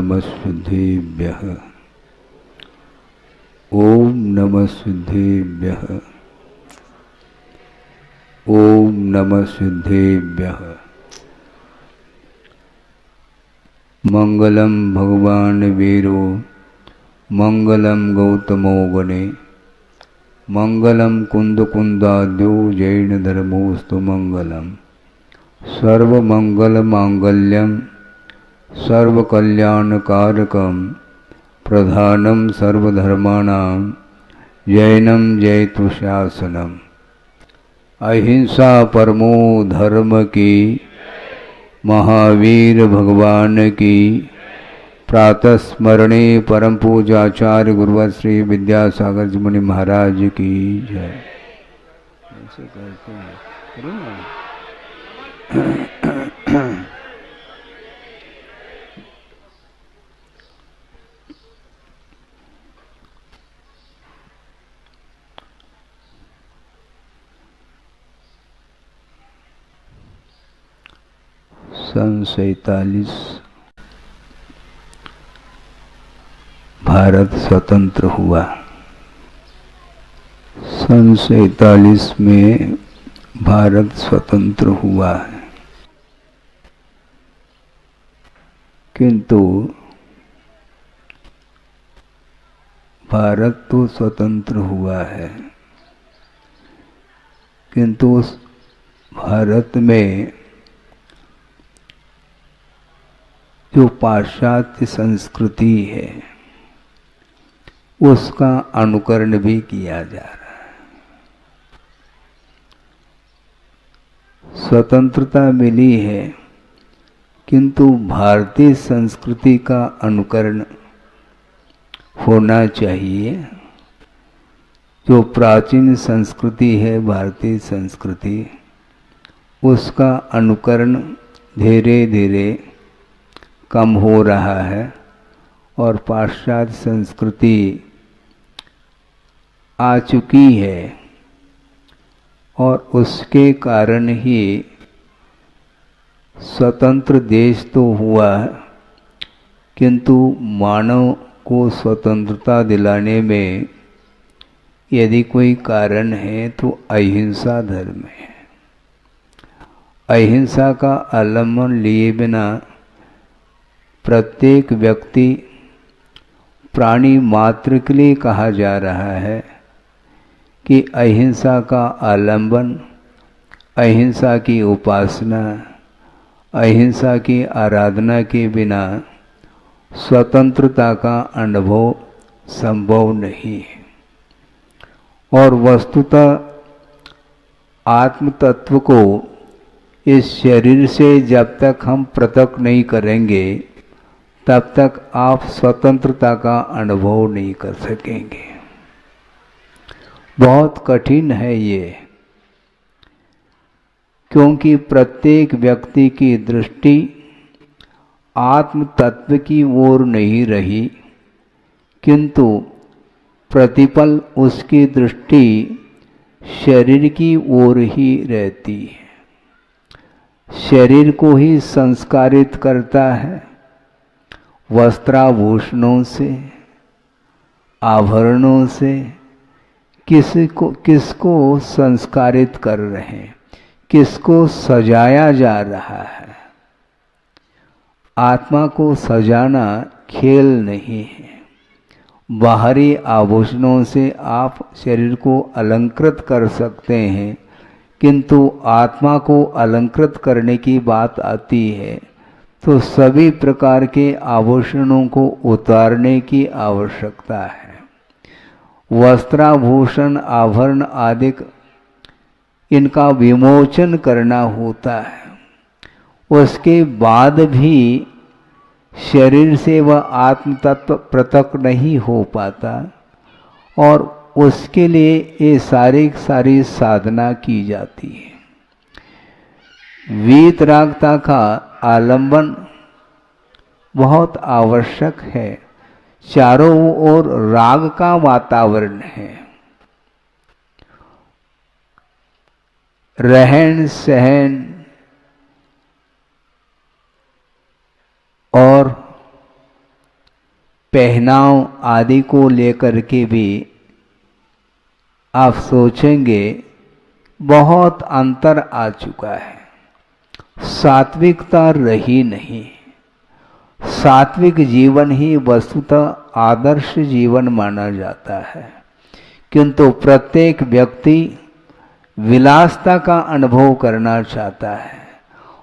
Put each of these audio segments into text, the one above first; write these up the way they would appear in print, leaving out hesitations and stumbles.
नमः सिद्धेभ्यः। ओम नमः सिद्धेभ्यः। ओम नमः सिद्धेभ्यः। मंगलम भगवान वीरो मंगलम गौतमो गणे मंगलम कुंद कुंदाद्यो जैन धर्मोस्तु मंगलम सर्वमंगल मांगल्यम सर्वकल्याणकारकम प्रधानम सर्वधर्माणां जैनम जयतु शासनम। अहिंसा परमो धर्म की महावीर भगवान की प्रातः स्मरणे परम पूजाचार्य गुरुवर श्री विद्यासागर जी मुनि महाराज की जय। ऐसे करते हैं करो ना। सन 47 भारत स्वतंत्र हुआ। सन 47 में भारत स्वतंत्र हुआ है, किंतु भारत तो स्वतंत्र हुआ है, किंतु उस भारत में जो पाश्चात्य संस्कृति है उसका अनुकरण भी किया जा रहा है। स्वतंत्रता मिली है, किंतु भारतीय संस्कृति का अनुकरण होना चाहिए। जो प्राचीन संस्कृति है भारतीय संस्कृति, उसका अनुकरण धीरे धीरे कम हो रहा है और पाश्चात्य संस्कृति आ चुकी है और उसके कारण ही स्वतंत्र देश तो हुआ, किंतु मानव को स्वतंत्रता दिलाने में यदि कोई कारण है तो अहिंसा धर्म है। अहिंसा का अवलंबन लिए बिना प्रत्येक व्यक्ति प्राणी मात्र के लिए कहा जा रहा है कि अहिंसा का आलंबन, अहिंसा की उपासना, अहिंसा की आराधना के बिना स्वतंत्रता का अनुभव संभव नहीं है। और वस्तुतः आत्म तत्व को इस शरीर से जब तक हम पृथक नहीं करेंगे तब तक आप स्वतंत्रता का अनुभव नहीं कर सकेंगे। बहुत कठिन है ये, क्योंकि प्रत्येक व्यक्ति की दृष्टि आत्म तत्व की ओर नहीं रही, किंतु प्रतिपल उसकी दृष्टि शरीर की ओर ही रहती है। शरीर को ही संस्कारित करता है, वस्त्राभूषणों से, आभरणों से। किसको संस्कारित कर रहे हैं, किसको सजाया जा रहा है। आत्मा को सजाना खेल नहीं है। बाहरी आभूषणों से आप शरीर को अलंकृत कर सकते हैं, किंतु आत्मा को अलंकृत करने की बात आती है तो सभी प्रकार के आभूषणों को उतारने की आवश्यकता है। वस्त्राभूषण, आभरण आदि इनका विमोचन करना होता है। उसके बाद भी शरीर से वह आत्म तत्व पृथक नहीं हो पाता और उसके लिए ये सारी साधना की जाती है। वीतरागता का आलंबन बहुत आवश्यक है। चारों ओर राग का वातावरण है। रहन सहन और पहनाव आदि को लेकर के भी आप सोचेंगे बहुत अंतर आ चुका है। सात्विकता रही नहीं। सात्विक जीवन ही वस्तुतः आदर्श जीवन माना जाता है, किंतु प्रत्येक व्यक्ति विलासता का अनुभव करना चाहता है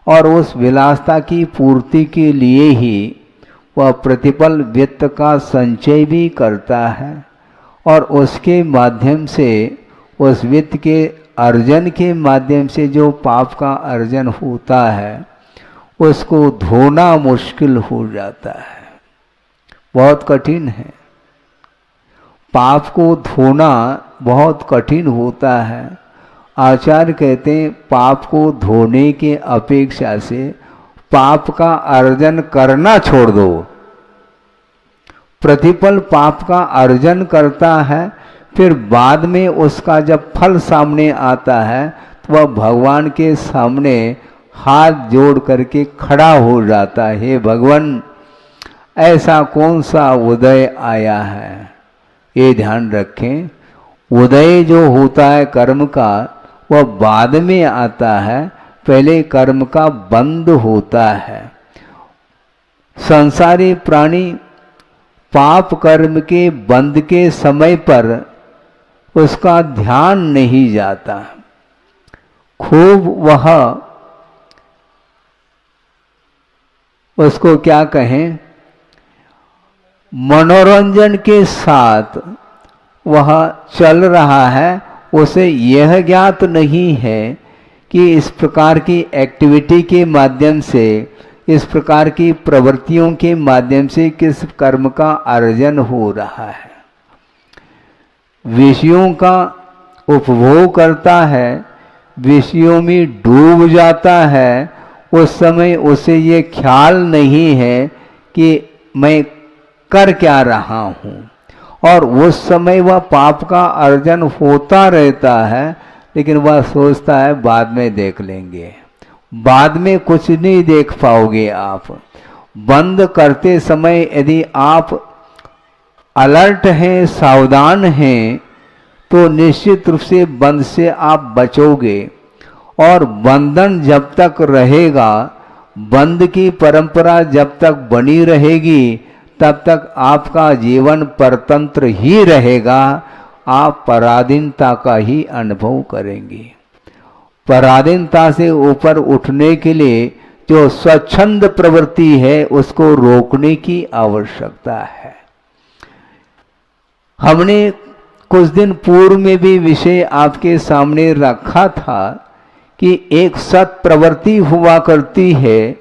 और उस विलासता की पूर्ति के लिए ही वह प्रतिपल वित्त का संचय भी करता है और उसके माध्यम से, उस वित्त के अर्जन के माध्यम से जो पाप का अर्जन होता है उसको धोना मुश्किल हो जाता है, बहुत कठिन है। पाप को धोना बहुत कठिन होता है। आचार्य कहते हैं पाप को धोने के अपेक्षा से पाप का अर्जन करना छोड़ दो। प्रतिपल पाप का अर्जन करता है, फिर बाद में उसका जब फल सामने आता है तो वह भगवान के सामने हाथ जोड़ करके खड़ा हो जाता है, हे भगवान ऐसा कौन सा उदय आया है। ये ध्यान रखें, उदय जो होता है कर्म का वह बाद में आता है, पहले कर्म का बंध होता है। संसारी प्राणी पाप कर्म के बंध के समय पर उसका ध्यान नहीं जाता, खूब वह उसको क्या कहें, मनोरंजन के साथ वह चल रहा है। उसे यह ज्ञात नहीं है कि इस प्रकार की एक्टिविटी के माध्यम से, इस प्रकार की प्रवृत्तियों के माध्यम से किस कर्म का अर्जन हो रहा है। विषयों का उपभोग करता है, विषयों में डूब जाता है, उस समय उसे ये ख्याल नहीं है कि मैं कर क्या रहा हूँ, और उस समय वह पाप का अर्जन होता रहता है, लेकिन वह सोचता है बाद में देख लेंगे। बाद में कुछ नहीं देख पाओगे आप। बंद करते समय यदि आप अलर्ट हैं, सावधान हैं, तो निश्चित रूप से बंद से आप बचोगे। और बंधन जब तक रहेगा, बंद की परंपरा जब तक बनी रहेगी, तब तक आपका जीवन परतंत्र ही रहेगा। आप पराधीनता का ही अनुभव करेंगे। पराधीनता से ऊपर उठने के लिए जो स्वच्छंद प्रवृत्ति है उसको रोकने की आवश्यकता है। हमने कुछ दिन पूर्व में भी विषय आपके सामने रखा था कि एक सत प्रवृत्ति हुआ करती है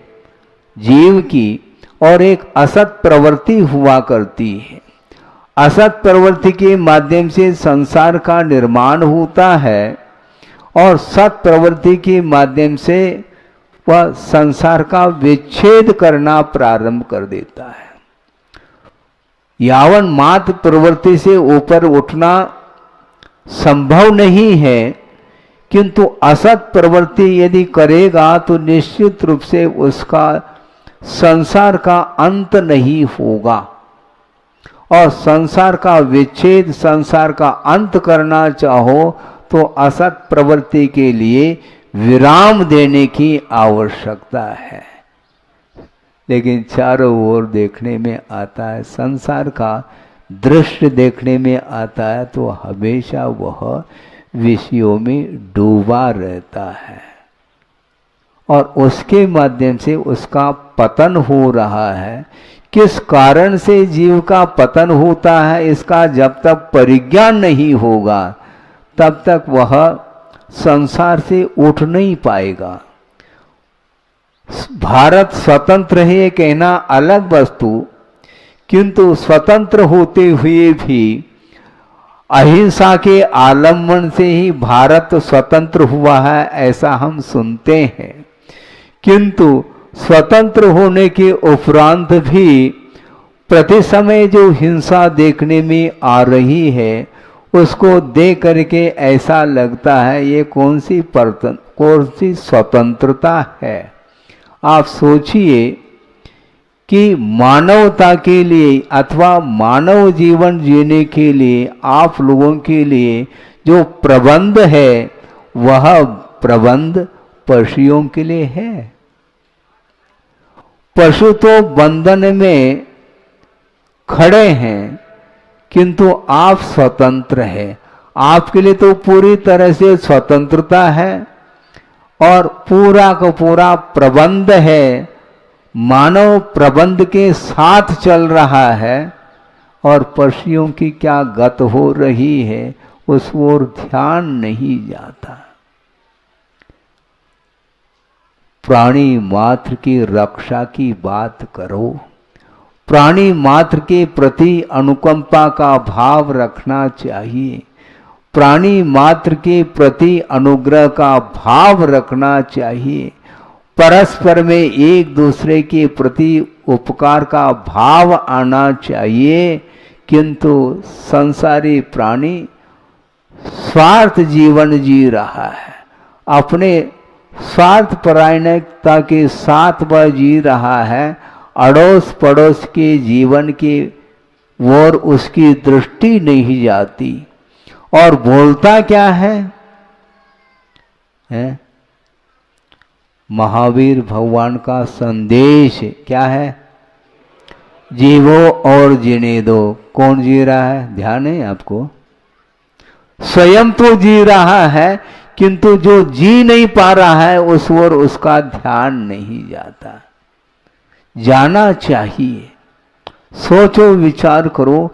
जीव की और एक असत प्रवृत्ति हुआ करती है। असत प्रवृत्ति के माध्यम से संसार का निर्माण होता है और सत प्रवृत्ति के माध्यम से वह संसार का विच्छेद करना प्रारंभ कर देता है। यावन मात्र प्रवृत्ति से ऊपर उठना संभव नहीं है, किंतु असत प्रवृत्ति यदि करेगा तो निश्चित रूप से उसका संसार का अंत नहीं होगा। और संसार का विच्छेद, संसार का अंत करना चाहो तो असत प्रवृत्ति के लिए विराम देने की आवश्यकता है। लेकिन चारों ओर देखने में आता है, संसार का दृश्य देखने में आता है, तो हमेशा वह विषयों में डूबा रहता है और उसके माध्यम से उसका पतन हो रहा है। किस कारण से जीव का पतन होता है, इसका जब तक परिज्ञान नहीं होगा तब तक वह संसार से उठ नहीं पाएगा। भारत स्वतंत्र है ये कहना अलग वस्तु, किंतु स्वतंत्र होते हुए भी अहिंसा के आलम्बन से ही भारत स्वतंत्र हुआ है, ऐसा हम सुनते हैं। किंतु स्वतंत्र होने के उपरांत भी प्रति समय जो हिंसा देखने में आ रही है, उसको देख करके ऐसा लगता है ये कौन सी स्वतंत्रता है। आप सोचिए कि मानवता के लिए अथवा मानव जीवन जीने के लिए आप लोगों के लिए जो प्रबंध है वह प्रबंध पशुओं के लिए है। पशु तो बंधन में खड़े हैं, किंतु आप स्वतंत्र हैं। आपके लिए तो पूरी तरह से स्वतंत्रता है और पूरा का पूरा प्रबंध है, मानव प्रबंध के साथ चल रहा है और पशुओं की क्या गत हो रही है उस ओर ध्यान नहीं जाता। प्राणी मात्र की रक्षा की बात करो, प्राणी मात्र के प्रति अनुकंपा का भाव रखना चाहिए, प्राणी मात्र के प्रति अनुग्रह का भाव रखना चाहिए, परस्पर में एक दूसरे के प्रति उपकार का भाव आना चाहिए। किंतु संसारी प्राणी स्वार्थ जीवन जी रहा है, अपने स्वार्थ परायणता के साथ वह जी रहा है, अड़ोस पड़ोस के जीवन के ओर उसकी दृष्टि नहीं जाती। और बोलता क्या है? महावीर भगवान का संदेश क्या है? जीवो और जीने दो। कौन जी रहा है? ध्यान है आपको? स्वयं तो जी रहा है, किंतु जो जी नहीं पा रहा है उस ओर उसका ध्यान नहीं जाता। जाना चाहिए। सोचो, विचार करो,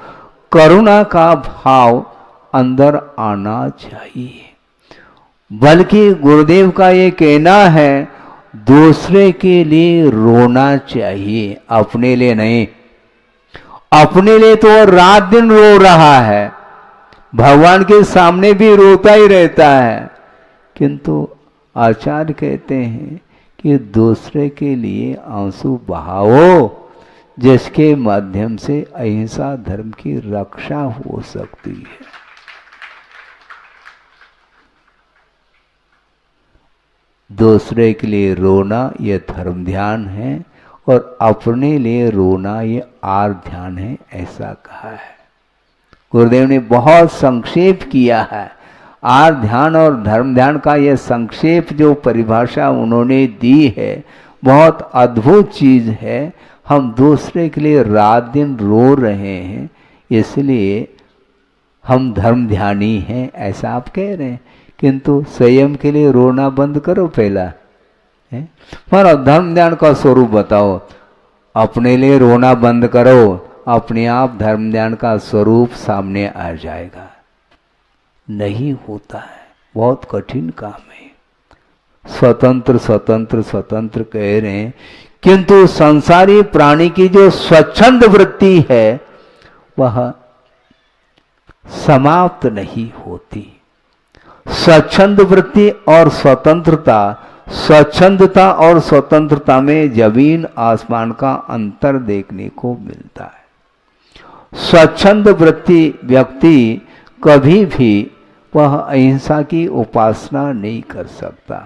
करुणा का भाव अंदर आना चाहिए। बल्कि गुरुदेव का ये कहना है, दूसरे के लिए रोना चाहिए, अपने लिए नहीं। अपने लिए तो रात दिन रो रहा है, भगवान के सामने भी रोता ही रहता है, किंतु आचार्य कहते हैं कि दूसरे के लिए आंसू बहाओ, जिसके माध्यम से अहिंसा धर्म की रक्षा हो सकती है। दूसरे के लिए रोना ये धर्म ध्यान है और अपने लिए रोना ये आर्त ध्यान है, ऐसा कहा है। गुरुदेव ने बहुत संक्षेप किया है। आर्त ध्यान और धर्म ध्यान का यह संक्षेप जो परिभाषा उन्होंने दी है, बहुत अद्भुत चीज है। हम दूसरे के लिए रात दिन रो रहे हैं, इसलिए हम धर्म ध्यानी हैं, ऐसा आप कह रहे हैं, किंतु स्वयं के लिए रोना बंद करो पहला। पर धर्म ध्यान का स्वरूप बताओ। अपने लिए रोना बंद करो, अपने आप धर्म ध्यान का स्वरूप सामने आ जाएगा। नहीं होता है, बहुत कठिन काम है। स्वतंत्र स्वतंत्र स्वतंत्र कह रहे हैं, किंतु संसारी प्राणी की जो स्वच्छंद वृत्ति है वह समाप्त नहीं होती। स्वच्छंद वृत्ति और स्वतंत्रता, स्वच्छंदता और स्वतंत्रता में जमीन आसमान का अंतर देखने को मिलता है। स्वच्छंद वृत्ति व्यक्ति कभी भी वह अहिंसा की उपासना नहीं कर सकता।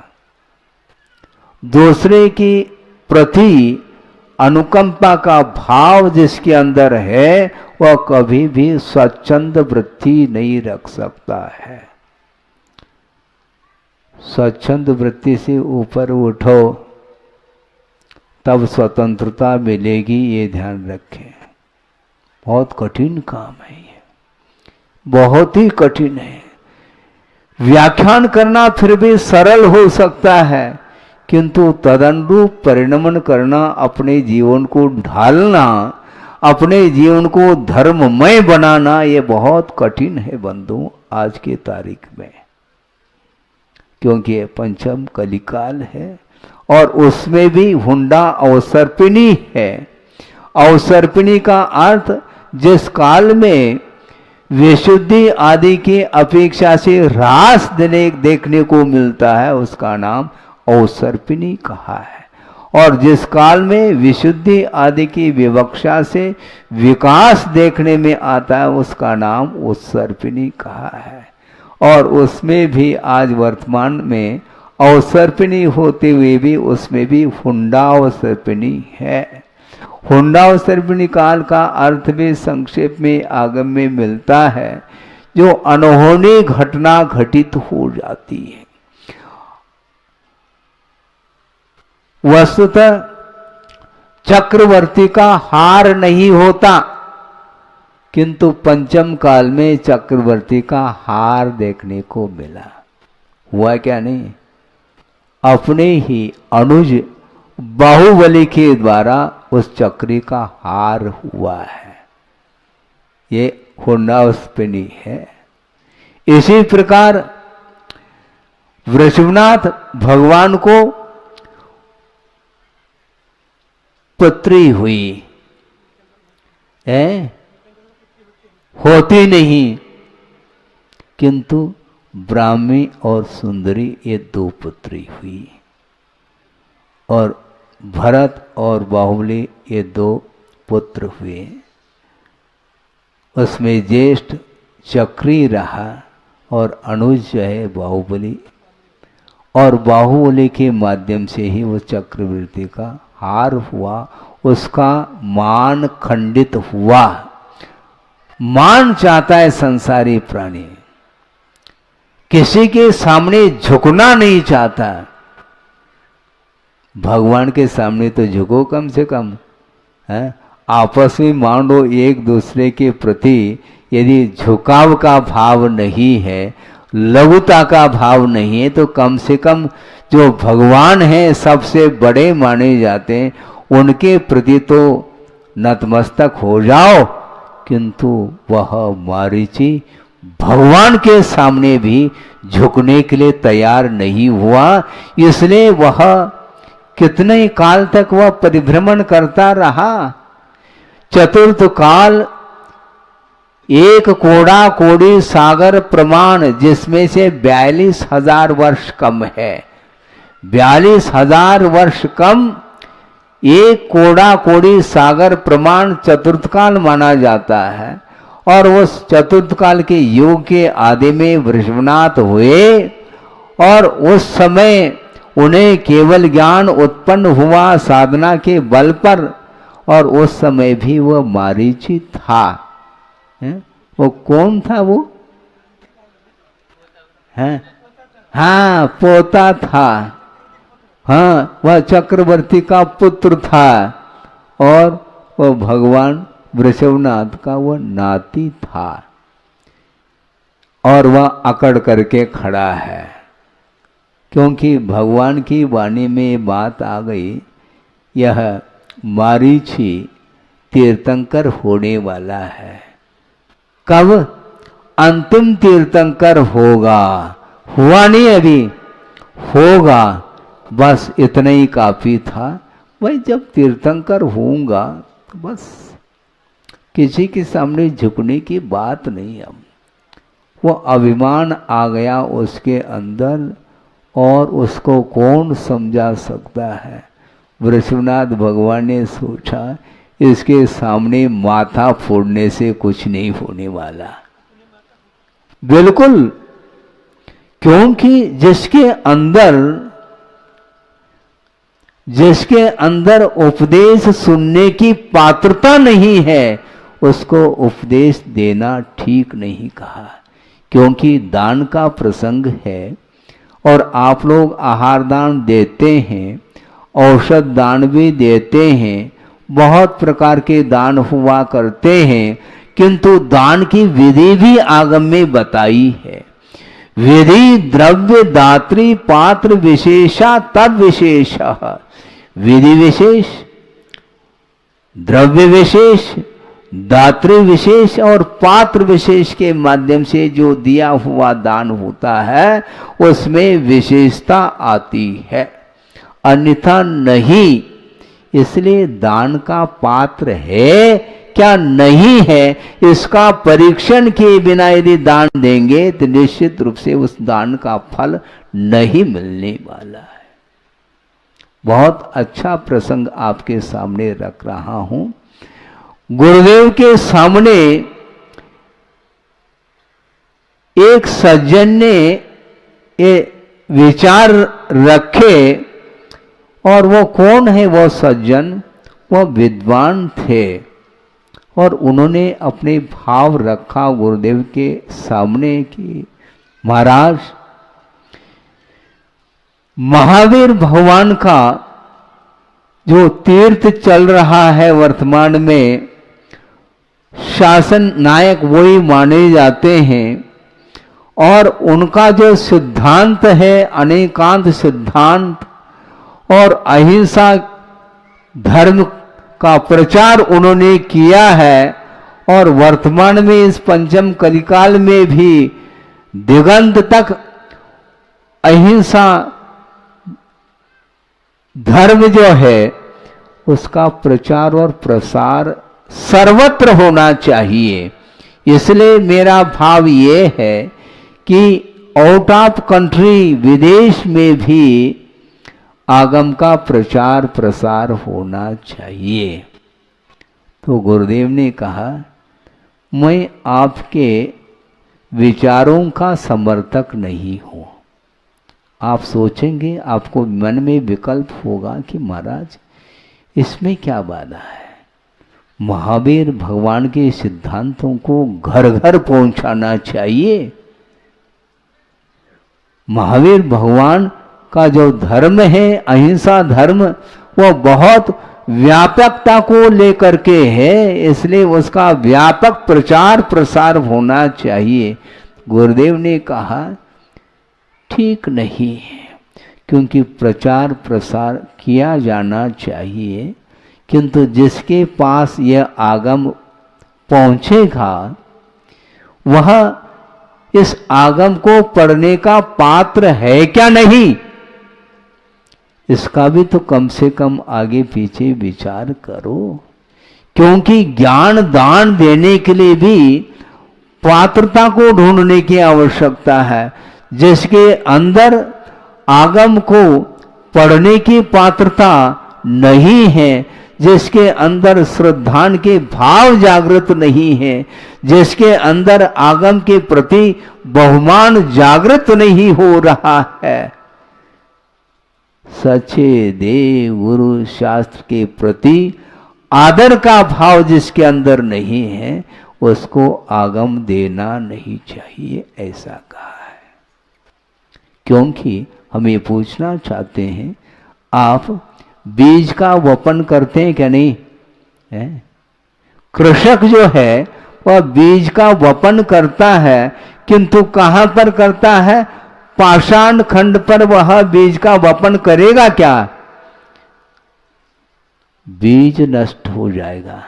दूसरे की प्रति अनुकंपा का भाव जिसके अंदर है वह कभी भी स्वच्छंद वृत्ति नहीं रख सकता है। स्वच्छंद वृत्ति से ऊपर उठो तब स्वतंत्रता मिलेगी, ये ध्यान रखें। बहुत कठिन काम है ये, बहुत ही कठिन है। व्याख्यान करना फिर भी सरल हो सकता है, किंतु तदनुरूप परिणमन करना, अपने जीवन को ढालना, अपने जीवन को धर्ममय बनाना, ये बहुत कठिन है बंधु आज की तारीख में। क्योंकि ये पंचम कलिकाल है और उसमें भी हुंडा अवसर्पिणी है। अवसर्पिणी का अर्थ जिस काल में विशुद्धि आदि की अपेक्षा से ह्रास देखने को मिलता है उसका नाम अवसर्पिणी कहा है, और जिस काल में विशुद्धि आदि की विवक्षा से विकास देखने में आता है उसका नाम उत्सर्पिणी कहा है। और उसमें भी आज वर्तमान में अवसर्पिणी होते हुए भी उसमें भी हुंडा अवसर्पिणी है। हुंडावसर्पिणी काल का अर्थ भी संक्षेप में आगम में मिलता है, जो अनहोनी घटना घटित हो जाती है। वस्तुतः चक्रवर्ती का हार नहीं होता, किंतु पंचम काल में चक्रवर्ती का हार देखने को मिला। हुआ क्या नहीं, अपने ही अनुज बाहुबली के द्वारा उस चक्री का हार हुआ है। ये हुंडावसर्पिणी है। इसी प्रकार वृषभनाथ भगवान को पुत्री हुई है, होती नहीं, किंतु ब्राह्मी और सुंदरी ये दो पुत्री हुई, और भरत और बाहुबली ये दो पुत्र हुए। उसमें ज्येष्ठ चक्री रहा और अनुज जो है बाहुबली, और बाहुबली के माध्यम से ही वो चक्रवर्ती का हार हुआ, उसका मान खंडित हुआ। मान चाहता है संसारी प्राणी, किसी के सामने झुकना नहीं चाहता। भगवान के सामने तो झुको कम से कम है। आपस में मान लो एक दूसरे के प्रति यदि झुकाव का भाव नहीं है, लघुता का भाव नहीं है, तो कम से कम जो भगवान हैं सबसे बड़े माने जाते हैं, उनके प्रति तो नतमस्तक हो जाओ। किंतु वह मारीची भगवान के सामने भी झुकने के लिए तैयार नहीं हुआ, इसलिए वह कितने काल तक वह परिभ्रमण करता रहा। चतुर्थ काल एक कोड़ा कोड़ी सागर प्रमाण, जिसमें से 42,000 वर्ष कम है। 42,000 वर्ष कम एक कोड़ा कोड़ी सागर प्रमाण चतुर्थ काल माना जाता है। और उस चतुर्थ काल के युग के आदि में वृषभनाथ हुए, और उस समय उन्हें केवल ज्ञान उत्पन्न हुआ साधना के बल पर, और उस समय भी वह मारीची था। वो कौन था वो? है हाँ, पोता था। हाँ, वह चक्रवर्ती का पुत्र था, और वह भगवान वृषभनाथ का वह नाती था, और वह अकड़ करके खड़ा है। क्योंकि भगवान की वाणी में बात आ गई, यह मारीची तीर्थंकर होने वाला है। कब? अंतिम तीर्थंकर होगा। हुआ नहीं अभी, होगा। बस इतना ही काफी था। भाई जब तीर्थंकर होऊंगा तो बस किसी के सामने झुकने की बात नहीं। अब वो अभिमान आ गया उसके अंदर, और उसको कौन समझा सकता है। वृषभनाथ भगवान ने सोचा इसके सामने माथा फोड़ने से कुछ नहीं होने वाला। बिल्कुल, क्योंकि जिसके अंदर उपदेश सुनने की पात्रता नहीं है, उसको उपदेश देना ठीक नहीं कहा। क्योंकि दान का प्रसंग है, और आप लोग आहार दान देते हैं, औषध दान भी देते हैं, बहुत प्रकार के दान हुआ करते हैं, किंतु दान की विधि भी आगम में बताई है। विधि द्रव्य दात्री पात्र विशेषा तद विशेष। विधि विशेष, द्रव्य विशेष, दात्री विशेष और पात्र विशेष के माध्यम से जो दिया हुआ दान होता है, उसमें विशेषता आती है, अन्यथा नहीं। इसलिए दान का पात्र है क्या नहीं है, इसका परीक्षण किए बिना यदि दान देंगे तो निश्चित रूप से उस दान का फल नहीं मिलने वाला है। बहुत अच्छा प्रसंग आपके सामने रख रहा हूं। गुरुदेव के सामने एक सज्जन ने ये विचार रखे, और वो कौन है वो सज्जन? वह विद्वान थे और उन्होंने अपने भाव रखा गुरुदेव के सामने कि महाराज, महावीर भगवान का जो तीर्थ चल रहा है वर्तमान में, शासन नायक वही माने जाते हैं और उनका जो सिद्धांत है अनेकांत सिद्धांत और अहिंसा धर्म का प्रचार उन्होंने किया है और वर्तमान में इस पंचम कलिकाल में भी दिगंत तक अहिंसा धर्म जो है उसका प्रचार और प्रसार सर्वत्र होना चाहिए। इसलिए मेरा भाव ये है कि आउट ऑफ कंट्री, विदेश में भी आगम का प्रचार प्रसार होना चाहिए। तो गुरुदेव ने कहा, मैं आपके विचारों का समर्थक नहीं हूं। आप सोचेंगे, आपको मन में विकल्प होगा कि महाराज इसमें क्या बाधा है, महावीर भगवान के सिद्धांतों को घर घर पहुंचाना चाहिए। महावीर भगवान का जो धर्म है अहिंसा धर्म, वो बहुत व्यापकता को लेकर के है, इसलिए उसका व्यापक प्रचार प्रसार होना चाहिए। गुरुदेव ने कहा ठीक नहीं है, क्योंकि प्रचार प्रसार किया जाना चाहिए, किंतु जिसके पास यह आगम पहुंचेगा वह इस आगम को पढ़ने का पात्र है क्या नहीं, इसका भी तो कम से कम आगे पीछे विचार करो। क्योंकि ज्ञान दान देने के लिए भी पात्रता को ढूंढने की आवश्यकता है। जिसके अंदर आगम को पढ़ने की पात्रता नहीं है, जिसके अंदर श्रद्धान के भाव जागृत नहीं है, जिसके अंदर आगम के प्रति बहुमान जागृत नहीं हो रहा है, सच्चे देव गुरु शास्त्र के प्रति आदर का भाव जिसके अंदर नहीं है, उसको आगम देना नहीं चाहिए, ऐसा कहा है। क्योंकि हम ये पूछना चाहते हैं, आप बीज का वपन करते हैं क्या नहीं है? कृषक जो है वह बीज का वपन करता है, किंतु कहां पर करता है? पाषाण खंड पर वह बीज का वपन करेगा क्या? बीज नष्ट हो जाएगा,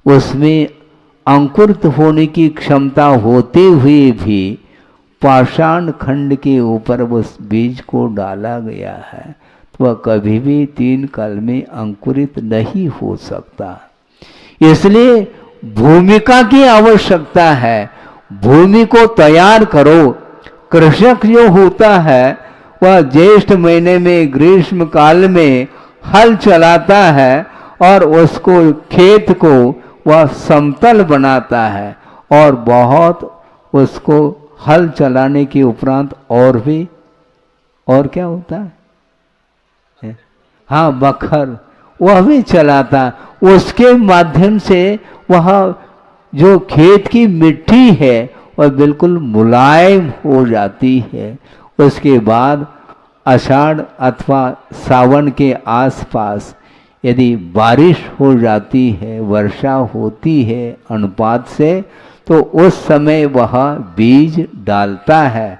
उसमें अंकुरित होने की क्षमता होते हुए भी पाषाण खंड के ऊपर उस बीज को डाला गया है, तो वह कभी भी 3 काल में अंकुरित नहीं हो सकता। इसलिए भूमिका की आवश्यकता है, भूमि को तैयार करो। कृषक जो होता है वह ज्येष्ठ महीने में ग्रीष्म काल में हल चलाता है और उसको खेत को वह समतल बनाता है और बहुत उसको हल चलाने के उपरांत और भी और क्या होता है, हाँ बखर, वह भी चलाता। उसके माध्यम से वह जो खेत की मिट्टी है वह बिल्कुल मुलायम हो जाती है। उसके बाद आषाढ़ अथवा सावन के आसपास यदि बारिश हो जाती है, वर्षा होती है अनुपात से, तो उस समय वह बीज डालता है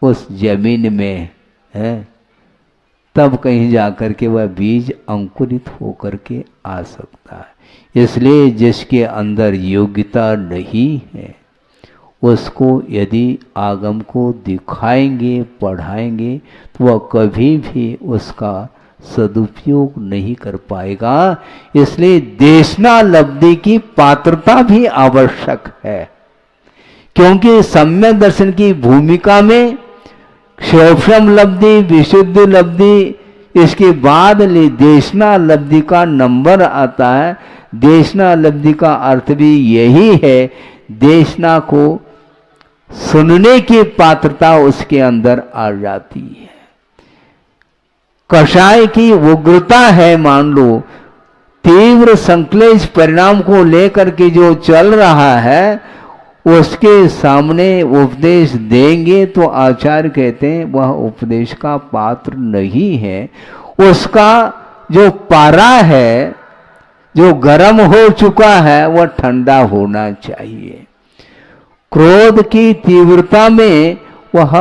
उस जमीन में है, तब कहीं जाकर के वह बीज अंकुरित होकर के आ सकता है। इसलिए जिसके अंदर योग्यता नहीं है उसको यदि आगम को दिखाएंगे पढ़ाएंगे तो वह कभी भी उसका सदुपयोग नहीं कर पाएगा। इसलिए देशनालब्धि की पात्रता भी आवश्यक है, क्योंकि सम्यक दर्शन की भूमिका में क्षोभम लब्धि, विशुद्ध लब्धि, इसके बाद देशनालब्धि का नंबर आता है। देशनालब्धि का अर्थ भी यही है, देशना को सुनने की पात्रता उसके अंदर आ जाती है। कषाय की उग्रता है, मान लो तीव्र संक्लेश परिणाम को लेकर के जो चल रहा है, उसके सामने उपदेश देंगे तो आचार्य कहते हैं वह उपदेश का पात्र नहीं है। उसका जो पारा है, जो गर्म हो चुका है, वह ठंडा होना चाहिए। क्रोध की तीव्रता में वह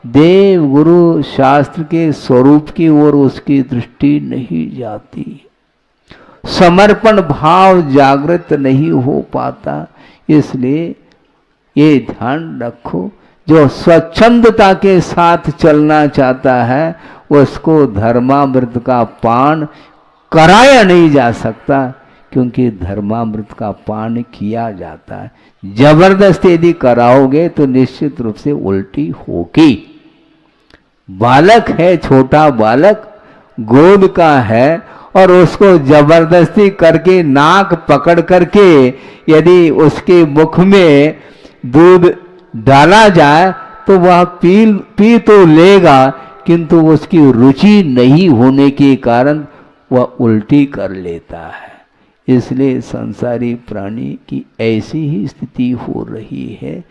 देव गुरु शास्त्र के स्वरूप की ओर उसकी दृष्टि नहीं जाती, समर्पण भाव जागृत नहीं हो पाता। इसलिए ये ध्यान रखो, जो स्वच्छंदता के साथ चलना चाहता है उसको धर्मामृत का पान कराया नहीं जा सकता, क्योंकि धर्मामृत का पान किया जाता है। जबरदस्ती यदि कराओगे तो निश्चित रूप से उल्टी होगी। बालक है, छोटा बालक गोद का है, और उसको जबरदस्ती करके नाक पकड़ करके यदि मुख में दूध डाला जाए तो वह पी तो लेगा, किंतु उसकी रुचि नहीं होने के कारण वह उल्टी कर लेता है। इसलिए संसारी प्राणी की ऐसी ही स्थिति हो रही है।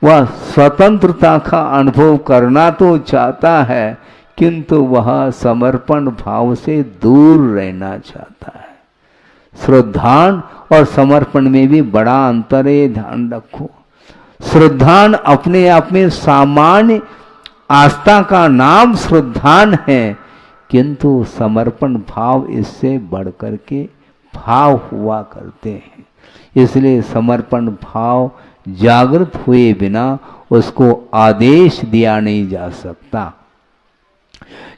वह स्वतंत्रता का अनुभव करना तो चाहता है, किंतु वह समर्पण भाव से दूर रहना चाहता है। श्रद्धान और समर्पण में भी बड़ा अंतर है, ध्यान रखो। श्रद्धान अपने आप में सामान्य आस्था का नाम श्रद्धान है, किंतु समर्पण भाव इससे बढ़कर के भाव हुआ करते हैं। इसलिए समर्पण भाव जागृत हुए बिना उसको आदेश दिया नहीं जा सकता।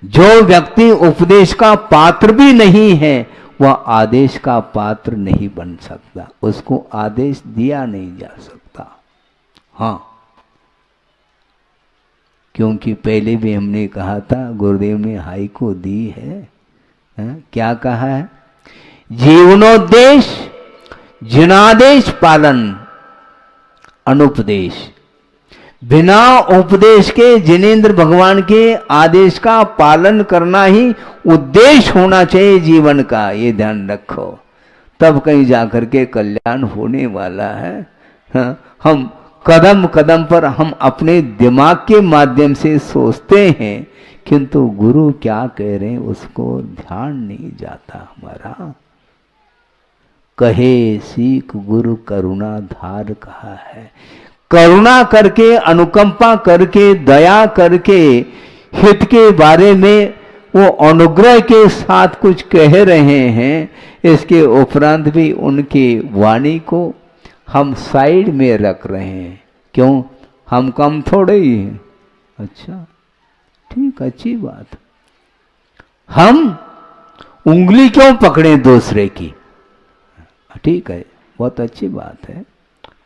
जो व्यक्ति उपदेश का पात्र भी नहीं है वह आदेश का पात्र नहीं बन सकता, उसको आदेश दिया नहीं जा सकता। हाँ, क्योंकि पहले भी हमने कहा था, गुरुदेव ने हाई को दी है, क्या कहा है? जीवनोद्देश जिनादेश पालन अनुपदेश। बिना उपदेश के जिनेंद्र भगवान के आदेश का पालन करना ही उद्देश्य होना चाहिए जीवन का, ये ध्यान रखो, तब कहीं जाकर के कल्याण होने वाला है। हम कदम कदम पर हम अपने दिमाग के माध्यम से सोचते हैं, किंतु गुरु क्या कह रहे हैं उसको ध्यान नहीं जाता हमारा। कहे सीख गुरु करुणा धार कहा है। करुणा करके, अनुकंपा करके, दया करके हित के बारे में वो अनुग्रह के साथ कुछ कह रहे हैं। इसके उपरांत भी उनकी वाणी को हम साइड में रख रहे हैं। क्यों? हम कम थोड़े ही हैं। अच्छा, ठीक, अच्छी बात। हम उंगली क्यों पकड़े दूसरे की? ठीक है, बहुत अच्छी बात है।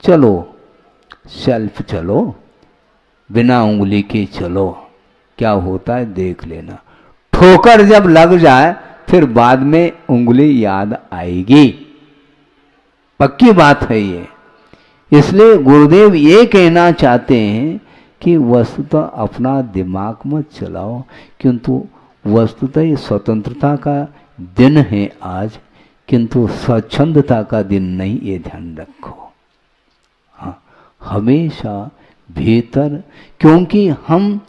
चलो सेल्फ चलो, बिना उंगली के चलो, क्या होता है देख लेना। ठोकर जब लग जाए फिर बाद में उंगली याद आएगी, पक्की बात है ये। इसलिए गुरुदेव ये कहना चाहते हैं कि वस्तुतः अपना दिमाग मत चलाओ, किंतु वस्तुतः ये स्वतंत्रता का दिन है आज, किंतु स्वच्छंदता का दिन नहीं, ये ध्यान रखो। हाँ, हमेशा भीतर, क्योंकि हम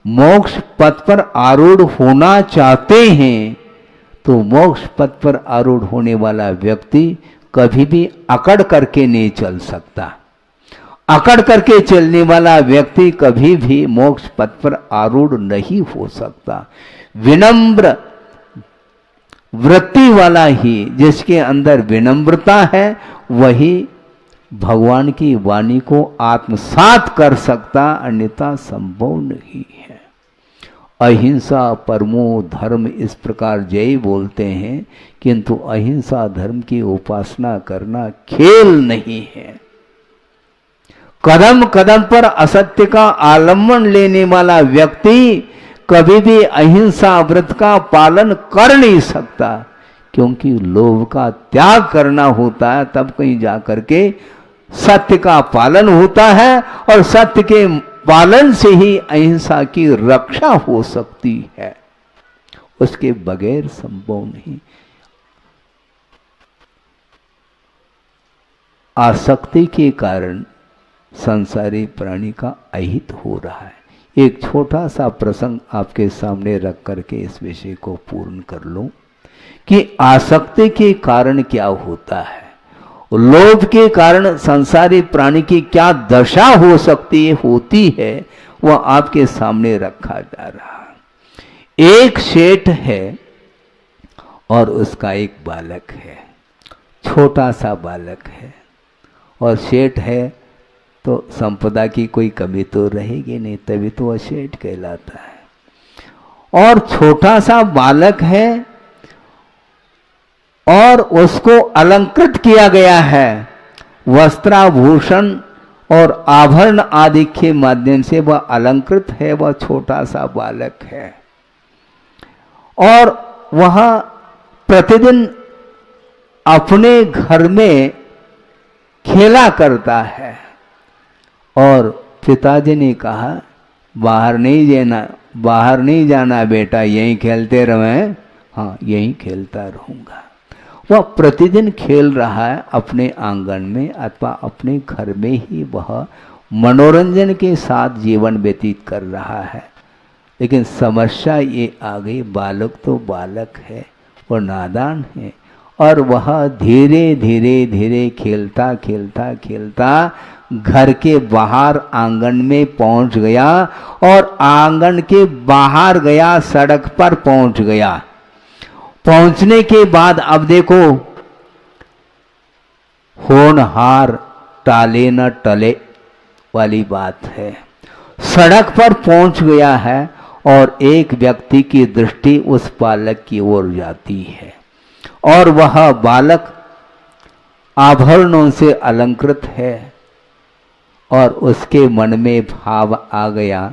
मोक्ष पथ पर आरूढ़ होना चाहते हैं, तो मोक्ष पथ पर आरूढ़ होने वाला व्यक्ति कभी भी अकड़ करके नहीं चल सकता। अकड़ करके चलने वाला व्यक्ति कभी भी मोक्ष पथ पर आरूढ़ नहीं हो सकता। विनम्र वृत्ति वाला ही, जिसके अंदर विनम्रता है, वही भगवान की वाणी को आत्मसात कर सकता, अन्यथा संभव नहीं है। अहिंसा परमो धर्म, इस प्रकार जय बोलते हैं, किंतु अहिंसा धर्म की उपासना करना खेल नहीं है। कदम कदम पर असत्य का आलम्बन लेने वाला व्यक्ति कभी भी अहिंसा व्रत का पालन कर नहीं सकता, क्योंकि लोभ का त्याग करना होता है, तब कहीं जाकर के सत्य का पालन होता है, और सत्य के पालन से ही अहिंसा की रक्षा हो सकती है। उसके बगैर संभव नहीं। आसक्ति के कारण संसारी प्राणी का अहित हो रहा है। एक छोटा सा प्रसंग आपके सामने रख करके इस विषय को पूर्ण कर लूं कि आसक्ति के कारण क्या होता है, लोभ के कारण संसारी प्राणी की क्या दशा हो सकती है, होती है, वह आपके सामने रखा जा रहा है। एक सेठ है और उसका एक बालक है, छोटा सा बालक है, और सेठ है तो संपदा की कोई कमी तो रहेगी नहीं, तभी तो वह सेठ कहलाता है। और छोटा सा बालक है और उसको अलंकृत किया गया है, वस्त्राभूषण और आभरण आदि के माध्यम से वह अलंकृत है, वह छोटा सा बालक है। और वह प्रतिदिन अपने घर में खेला करता है। और पिताजी ने कहा बाहर नहीं जाना बेटा, यहीं खेलते रहे। हाँ, यहीं खेलता रहूंगा। वह प्रतिदिन खेल रहा है अपने आंगन में अथवा अपने घर में ही, वह मनोरंजन के साथ जीवन व्यतीत कर रहा है। लेकिन समस्या ये आ गई, बालक तो बालक है, वो नादान है, और वह धीरे धीरे खेलता खेलता खेलता घर के बाहर आंगन में पहुंच गया, और आंगन के बाहर गया, सड़क पर पहुंच गया। पहुंचने के बाद अब देखो, होनहार टाले न टले वाली बात है। सड़क पर पहुंच गया है और एक व्यक्ति की दृष्टि उस बालक की ओर जाती है, और वह बालक आभरणों से अलंकृत है, और उसके मन में भाव आ गया,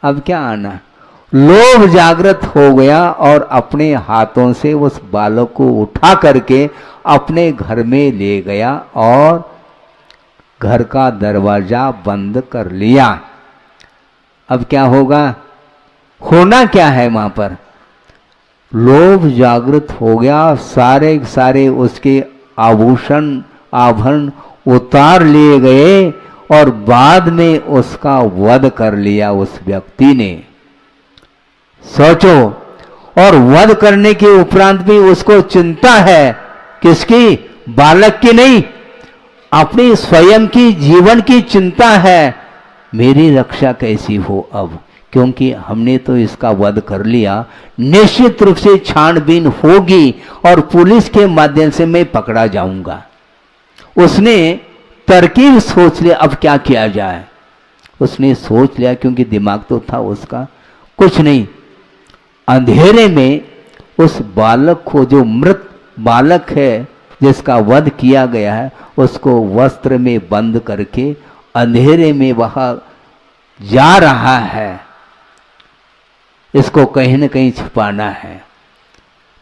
अब क्या आना, लोभ जागृत हो गया, और अपने हाथों से उस बालक को उठा करके अपने घर में ले गया और घर का दरवाजा बंद कर लिया। अब क्या होगा, होना क्या है वहां पर, लोभ जागृत हो गया, सारे उसके आभूषण आभरण उतार लिए गए, और बाद में उसका वध कर लिया उस व्यक्ति ने। सोचो, और वध करने के उपरांत भी उसको चिंता है, किसकी, बालक की नहीं, अपनी स्वयं की जीवन की चिंता है, मेरी रक्षा कैसी हो अब, क्योंकि हमने तो इसका वध कर लिया, निश्चित रूप से छानबीन होगी और पुलिस के माध्यम से मैं पकड़ा जाऊंगा। उसने तरकीब सोच लिया, अब क्या किया जाए। उसने सोच लिया, क्योंकि दिमाग तो था उसका, कुछ नहीं, अंधेरे में उस बालक को, जो मृत बालक है जिसका वध किया गया है, उसको वस्त्र में बंद करके अंधेरे में वह जा रहा है, इसको कहीं न कहीं छुपाना है,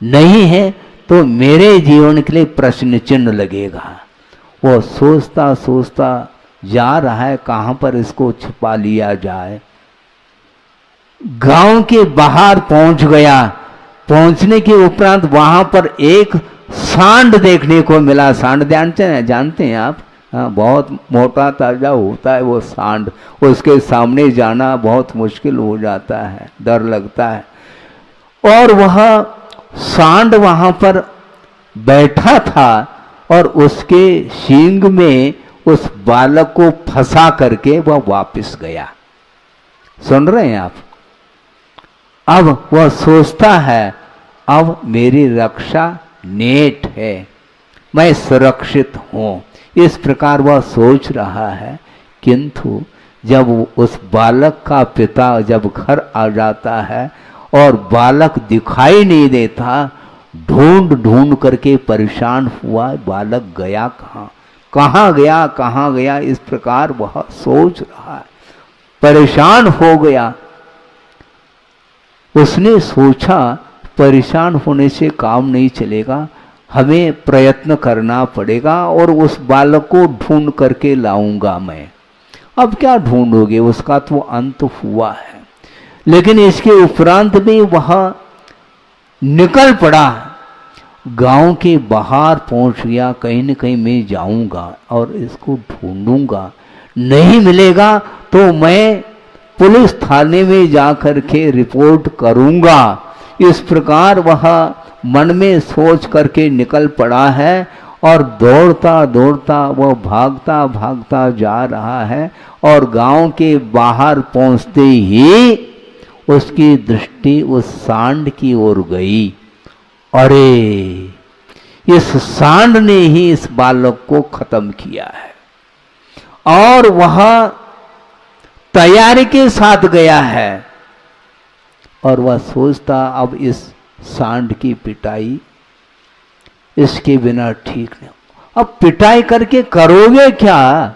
नहीं है तो मेरे जीवन के लिए प्रश्न चिन्ह लगेगा। वो सोचता सोचता जा रहा है, कहां पर इसको छुपा लिया जाए। गांव के बाहर पहुंच गया। पहुंचने के उपरांत वहां पर एक सांड देखने को मिला। सांड जानते हैं आप, हाँ, बहुत मोटा ताजा होता है वो सांड। उसके सामने जाना बहुत मुश्किल हो जाता है, डर लगता है। और वह सांड वहां पर बैठा था और उसके सींग में उस बालक को फंसा करके वह वापस गया। सुन रहे हैं आप? अब वह सोचता है, अब मेरी रक्षा नेट है, मैं सुरक्षित हूं, इस प्रकार वह सोच रहा है। किंतु जब उस बालक का पिता जब घर आ जाता है और बालक दिखाई नहीं देता, ढूंढ ढूंढ करके परेशान हुआ, बालक गया कहाँ, कहाँ गया, इस प्रकार वह सोच रहा है, परेशान हो गया। उसने सोचा परेशान होने से काम नहीं चलेगा, हमें प्रयत्न करना पड़ेगा और उस बालक को ढूंढ करके लाऊंगा मैं। अब क्या ढूंढोगे, उसका तो अंत हुआ है। लेकिन इसके उपरांत भी वह निकल पड़ा, गांव के बाहर पहुंच गया। कहीं न कहीं मैं जाऊंगा और इसको ढूंढूंगा, नहीं मिलेगा तो मैं पुलिस थाने में जाकर के रिपोर्ट करूंगा। इस प्रकार वह मन में सोच करके निकल पड़ा है और दौड़ता दौड़ता वह भागता भागता जा रहा है और गांव के बाहर पहुंचते ही उसकी दृष्टि उस सांड की ओर गई। अरे, इस सांड ने ही इस बालक को खत्म किया है। और वह तैयारी के साथ गया है और वह सोचता अब इस सांड की पिटाई इसके बिना ठीक नहीं। अब पिटाई करके करोगे क्या?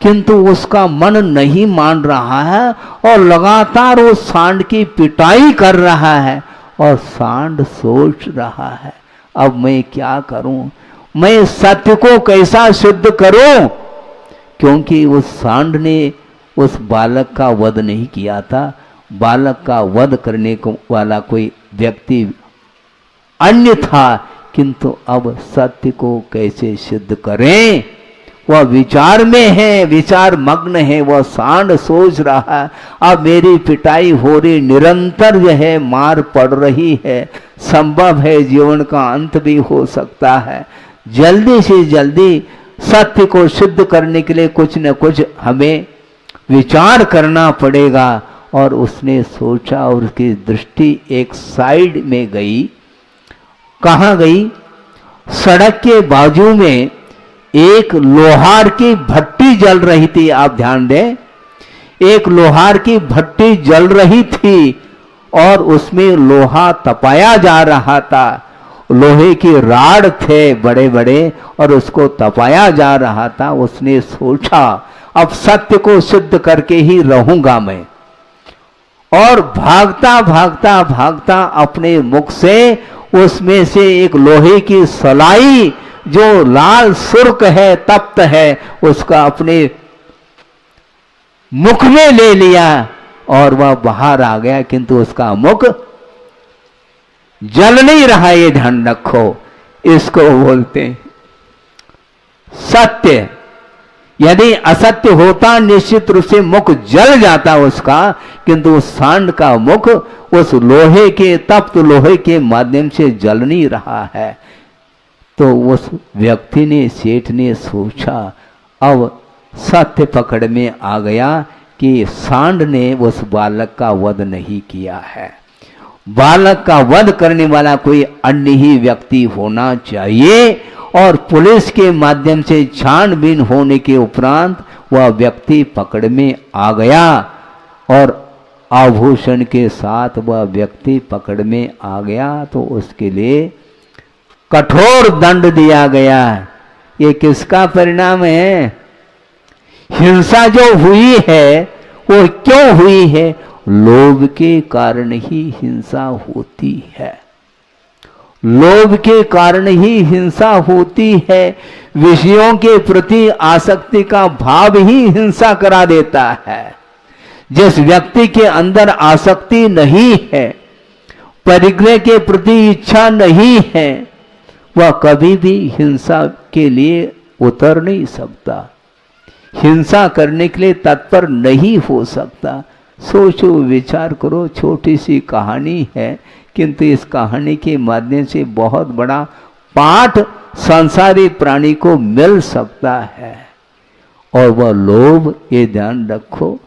किंतु उसका मन नहीं मान रहा है और लगातार वो सांड की पिटाई कर रहा है और सांड सोच रहा है अब मैं क्या करूं, मैं सत्य को कैसा सिद्ध करूं? क्योंकि उस सांड ने उस बालक का वध नहीं किया था। बालक का वध करने को वाला कोई व्यक्ति अन्य था, किंतु अब सत्य को कैसे सिद्ध करें? वह विचार में है, विचार मग्न है। वह सांड सोच रहा है अब मेरी पिटाई हो रही, निरंतर जो है मार पड़ रही है, संभव है जीवन का अंत भी हो सकता है। जल्दी से जल्दी सत्य को सिद्ध करने के लिए कुछ न कुछ हमें विचार करना पड़ेगा। और उसने सोचा और उसकी दृष्टि एक साइड में गई। कहाँ गई? सड़क के बाजू में एक लोहार की भट्टी जल रही थी। आप ध्यान दें, एक लोहार की भट्टी जल रही थी और उसमें लोहा तपाया जा रहा था। लोहे की राड थे बड़े बड़े और उसको तपाया जा रहा था। उसने सोचा अब सत्य को सिद्ध करके ही रहूंगा मैं। और भागता भागता भागता अपने मुख से उसमें से एक लोहे की सलाई जो लाल सुर्ख है, तप्त है, उसका अपने मुख में ले लिया और वह बाहर आ गया, किंतु उसका मुख जल नहीं रहा। ये ध्यान रखो, इसको बोलते हैं सत्य। यदि असत्य होता निश्चित रूप से मुख जल जाता उसका, किंतु उस सांड का मुख उस लोहे के, तप्त लोहे के माध्यम से जल नहीं रहा है। तो उस व्यक्ति ने, सेठ ने सोचा अब सत्य पकड़ में आ गया कि सांड ने उस बालक का वध नहीं किया है। बालक का वध करने वाला कोई अन्य ही व्यक्ति होना चाहिए। और पुलिस के माध्यम से छानबीन होने के उपरांत वह व्यक्ति पकड़ में आ गया और आभूषण के साथ वह व्यक्ति पकड़ में आ गया तो उसके लिए कठोर दंड दिया गया। ये किसका परिणाम है? हिंसा जो हुई है वो क्यों हुई है? लोभ के कारण ही हिंसा होती है। लोभ के कारण ही हिंसा होती है। विषयों के प्रति आसक्ति का भाव ही हिंसा करा देता है। जिस व्यक्ति के अंदर आसक्ति नहीं है, परिग्रह के प्रति इच्छा नहीं है, वह कभी भी हिंसा के लिए उतर नहीं सकता, हिंसा करने के लिए तत्पर नहीं हो सकता। सोचो, विचार करो, छोटी सी कहानी है, किंतु इस कहानी के माध्यम से बहुत बड़ा पाठ संसारी प्राणी को मिल सकता है। और वह लोभ, ये ध्यान रखो,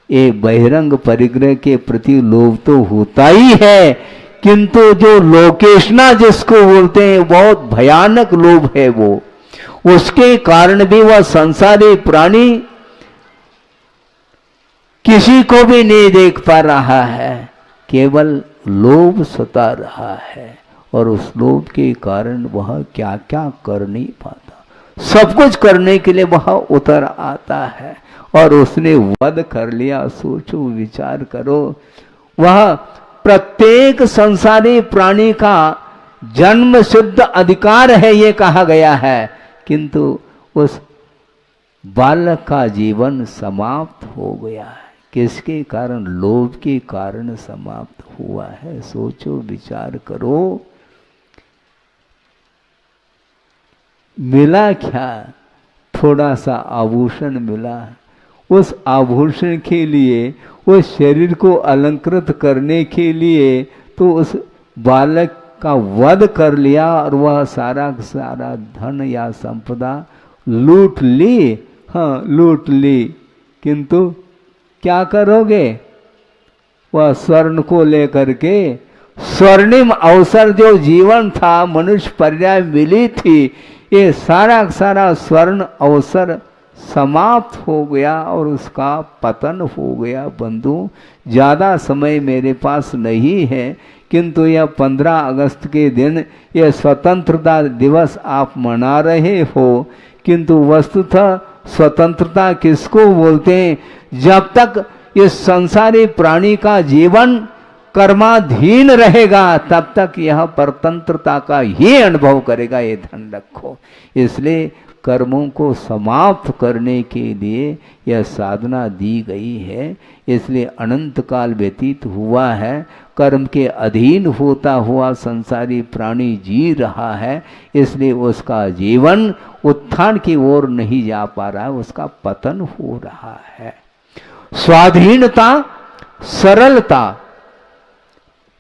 ये बहिरंग परिग्रह के प्रति लोभ तो होता ही है, किंतु जो लोकेशना जिसको बोलते हैं बहुत भयानक लोभ है वो, उसके कारण भी वह संसारी प्राणी किसी को भी नहीं देख पा रहा है, केवल लोभ सता रहा है। और उस लोभ के कारण वह क्या क्या कर नहीं पाता, सब कुछ करने के लिए वह उतर आता है और उसने वध कर लिया। सोचो, विचार करो, वह प्रत्येक संसारी प्राणी का जन्म सिद्ध अधिकार है ये कहा गया है, किंतु उस बालक का जीवन समाप्त हो गया है। किसके कारण? लोभ के कारण समाप्त हुआ है। सोचो, विचार करो। मिला क्या? थोड़ा सा आभूषण मिला। उस आभूषण के लिए, उस शरीर को अलंकृत करने के लिए तो उस बालक का वध कर लिया और वह सारा सारा धन या संपदा लूट ली। हाँ, लूट ली, किंतु क्या करोगे? वह स्वर्ण को लेकर के, स्वर्णिम अवसर जो जीवन था, मनुष्य पर्याय मिली थी, ये सारा सारा स्वर्ण अवसर समाप्त हो गया और उसका पतन हो गया। बंधु, ज़्यादा समय मेरे पास नहीं है, किंतु यह 15 अगस्त के दिन यह स्वतंत्रता दिवस आप मना रहे हो, किंतु वस्तुतः स्वतंत्रता किसको बोलते हैं? जब तक इस संसारी प्राणी का जीवन कर्माधीन रहेगा तब तक यह परतंत्रता का ही अनुभव करेगा। ये ध्यान रखो। इसलिए कर्मों को समाप्त करने के लिए यह साधना दी गई है। इसलिए अनंत काल व्यतीत हुआ है, कर्म के अधीन होता हुआ संसारी प्राणी जी रहा है, इसलिए उसका जीवन उत्थान की ओर नहीं जा पा रहा है, उसका पतन हो रहा है। स्वाधीनता, सरलता,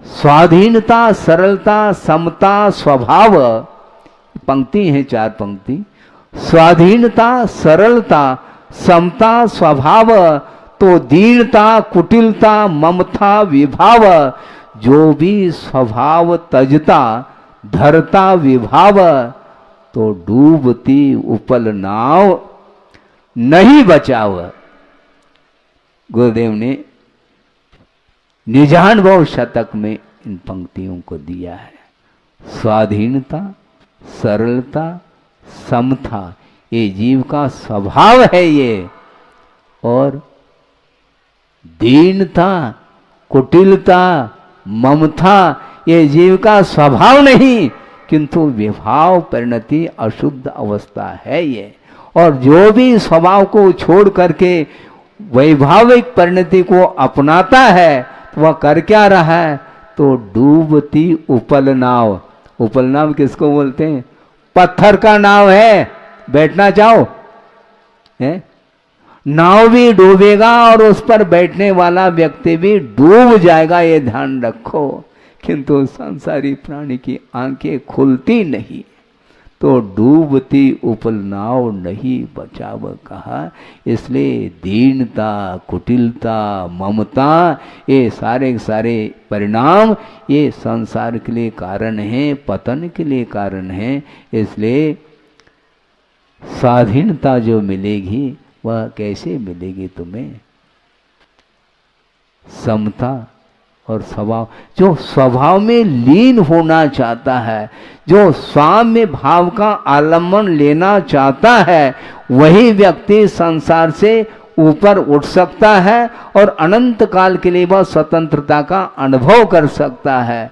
स्वाधीनता, सरलता, समता, स्वभाव, पंक्ति है, 4 पंक्ति। स्वाधीनता, सरलता, समता, स्वभाव, तो दीनता, कुटिलता, ममता, विभाव, जो भी स्वभाव तजता, धरता विभाव, तो डूबती उपल नाव नहीं बचाव। गुरुदेव ने निजानुभव शतक में इन पंक्तियों को दिया है। स्वाधीनता, सरलता, समता, ये जीव का स्वभाव है ये, और दीनता, कुटिलता, ममता, ये जीव का स्वभाव नहीं, किंतु विभाव परिणति अशुद्ध अवस्था है ये। और जो भी स्वभाव को छोड़ करके वैभाविक परिणति को अपनाता है, तो वह कर क्या रहा है? तो डूबती उपल नाव। उपल नाव किसको बोलते हैं? पत्थर का नाव है, बैठना चाहो है? नाव भी डूबेगा और उस पर बैठने वाला व्यक्ति भी डूब जाएगा, ये ध्यान रखो। किंतु संसारी प्राणी की आंखें खुलती नहीं, तो डूबती उपल नाव नहीं बचाव कहा। इसलिए दीनता, कुटिलता, ममता, ये सारे सारे परिणाम ये संसार के लिए कारण हैं, पतन के लिए कारण हैं। इसलिए स्वाधीनता जो मिलेगी वह कैसे मिलेगी तुम्हें? समता और स्वभाव, जो स्वभाव में लीन होना चाहता है, जो स्वाम्य भाव का आलम्बन लेना चाहता है, वही व्यक्ति संसार से ऊपर उठ सकता है और अनंत काल के लिए वह स्वतंत्रता का अनुभव कर सकता है।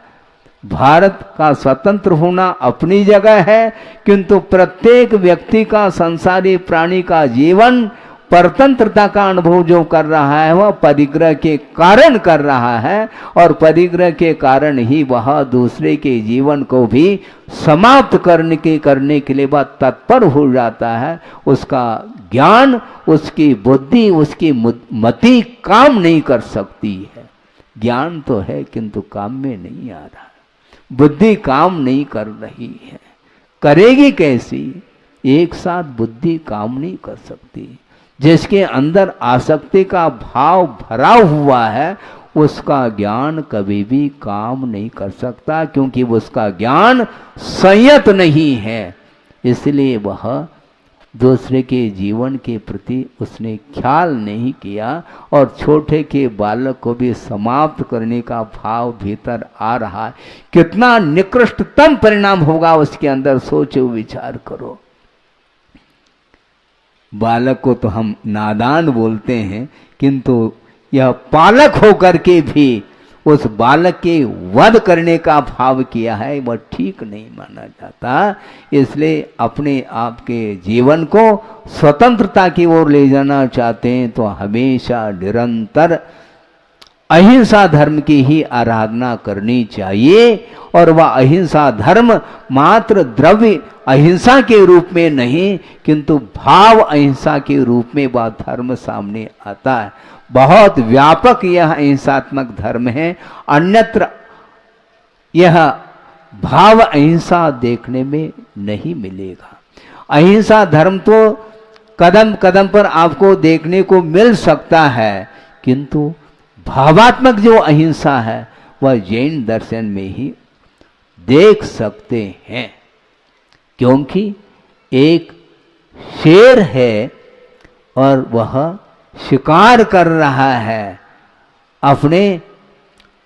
भारत का स्वतंत्र होना अपनी जगह है, किंतु प्रत्येक व्यक्ति का, संसारी प्राणी का जीवन परतंत्रता का अनुभव जो कर रहा है वह परिग्रह के कारण कर रहा है, और परिग्रह के कारण ही वह दूसरे के जीवन को भी समाप्त करने के लिए वह तत्पर हो जाता है। उसका ज्ञान, उसकी बुद्धि, उसकी मति काम नहीं कर सकती है। ज्ञान तो है किंतु काम में नहीं आ रहा, बुद्धि काम नहीं कर रही है। करेगी कैसी? एक साथ बुद्धि काम नहीं कर सकती। जिसके अंदर आसक्ति का भाव भरा हुआ है उसका ज्ञान कभी भी काम नहीं कर सकता, क्योंकि उसका ज्ञान संयत नहीं है। इसलिए वह दूसरे के जीवन के प्रति उसने ख्याल नहीं किया, और छोटे के बालक को भी समाप्त करने का भाव भीतर आ रहा है। कितना निकृष्टतम परिणाम होगा उसके अंदर, सोचो, विचार करो। बालक को तो हम नादान बोलते हैं, किंतु यह पालक होकर के भी उस बालक के वध करने का भाव किया है, वह ठीक नहीं माना जाता। इसलिए अपने आप के जीवन को स्वतंत्रता की ओर ले जाना चाहते हैं तो हमेशा निरंतर अहिंसा धर्म की ही आराधना करनी चाहिए। और वह अहिंसा धर्म मात्र द्रव्य अहिंसा के रूप में नहीं, किंतु भाव अहिंसा के रूप में वह धर्म सामने आता है। बहुत व्यापक यह अहिंसात्मक धर्म है, अन्यत्र यह भाव अहिंसा देखने में नहीं मिलेगा। अहिंसा धर्म तो कदम कदम पर आपको देखने को मिल सकता है, किंतु भावात्मक जो अहिंसा है वह जैन दर्शन में ही देख सकते हैं। क्योंकि एक शेर है और वह शिकार कर रहा है, अपने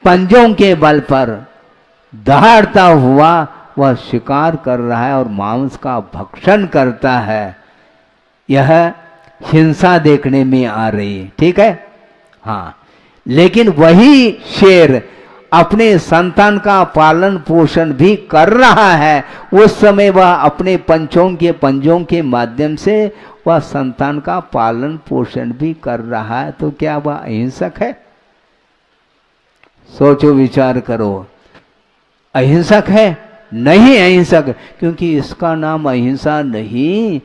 पंजों के बल पर दहाड़ता हुआ वह शिकार कर रहा है और मांस का भक्षण करता है। यह हिंसा देखने में आ रही है, ठीक है। हाँ, लेकिन वही शेर अपने संतान का पालन पोषण भी कर रहा है। उस समय वह अपने पंजों के माध्यम से वह संतान का पालन पोषण भी कर रहा है, तो क्या वह अहिंसक है? सोचो, विचार करो। अहिंसक है? नहीं अहिंसक, क्योंकि इसका नाम अहिंसा नहीं,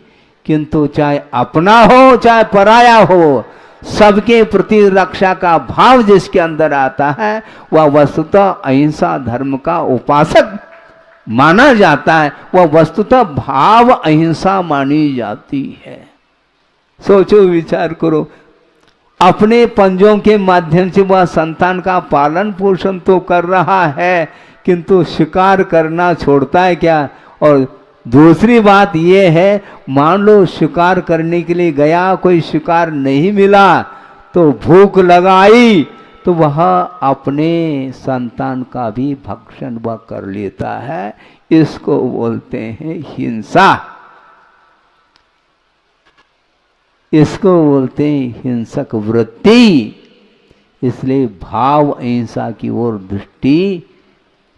किंतु चाहे अपना हो चाहे पराया हो, सबके प्रति रक्षा का भाव जिसके अंदर आता है वह वस्तुतः अहिंसा धर्म का उपासक माना जाता है। वह वस्तुतः भाव अहिंसा मानी जाती है। सोचो, विचार करो। अपने पंजों के माध्यम से वह संतान का पालन पोषण तो कर रहा है, किंतु शिकार करना छोड़ता है क्या? और दूसरी बात यह है, मान लो शिकार करने के लिए गया, कोई शिकार नहीं मिला तो भूख लगाई, तो वह अपने संतान का भी भक्षण वह कर लेता है। इसको बोलते हैं हिंसा, इसको बोलते हैं हिंसक वृत्ति। इसलिए भाव अहिंसा की ओर दृष्टि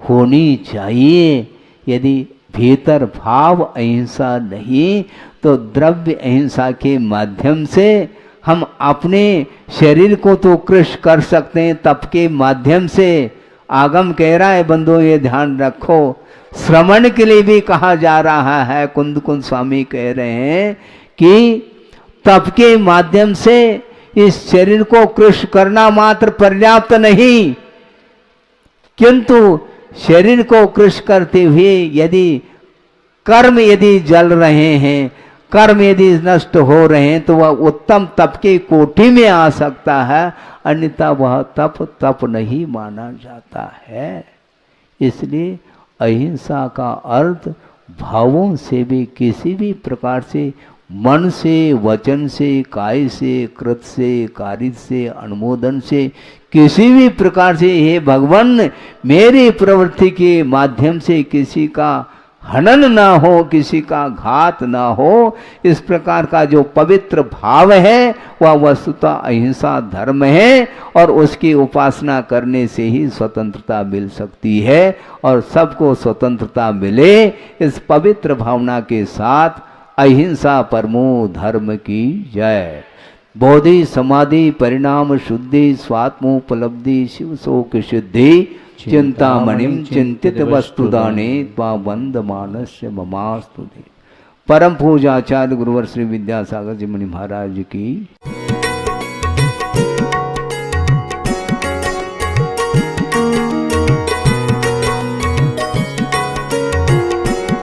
होनी चाहिए। यदि भीतर भाव अहिंसा नहीं तो द्रव्य अहिंसा के माध्यम से हम अपने शरीर को तो कृष्ण कर सकते हैं, तप के माध्यम से। आगम कह रहा है, बंधु ये ध्यान रखो, श्रवण के लिए भी कहा जा रहा है। कुंद स्वामी कह रहे हैं कि तप के माध्यम से इस शरीर को कृष्ण करना मात्र पर्याप्त नहीं, किंतु शरीर को कृष्ण करते हुए यदि कर्म यदि जल रहे हैं, कर्म यदि नष्ट हो रहे हैं, तो वह उत्तम तप के कोटि में आ सकता है, अन्यथा वह तप नहीं माना जाता है। इसलिए अहिंसा का अर्थ भावों से भी, किसी भी प्रकार से, मन से, वचन से, काय से, कृत से, कार्य से, अनुमोदन से, किसी भी प्रकार से हे भगवान मेरी प्रवृत्ति के माध्यम से किसी का हनन ना हो, किसी का घात ना हो, इस प्रकार का जो पवित्र भाव है वह वस्तुतः अहिंसा धर्म है। और उसकी उपासना करने से ही स्वतंत्रता मिल सकती है, और सबको स्वतंत्रता मिले इस पवित्र भावना के साथ अहिंसा परमो धर्म की जय। बोधि समाधि परिणाम शुद्धि स्वात्मोपलब्धि शिव शोक सिद्धि चिंतामणिम चिंतित वस्तुदाने त्वाबंद मानस्य ममास्तुते। परम पूज्य आचार्य गुरुवर श्री विद्यासागर जी मुनि महाराज की।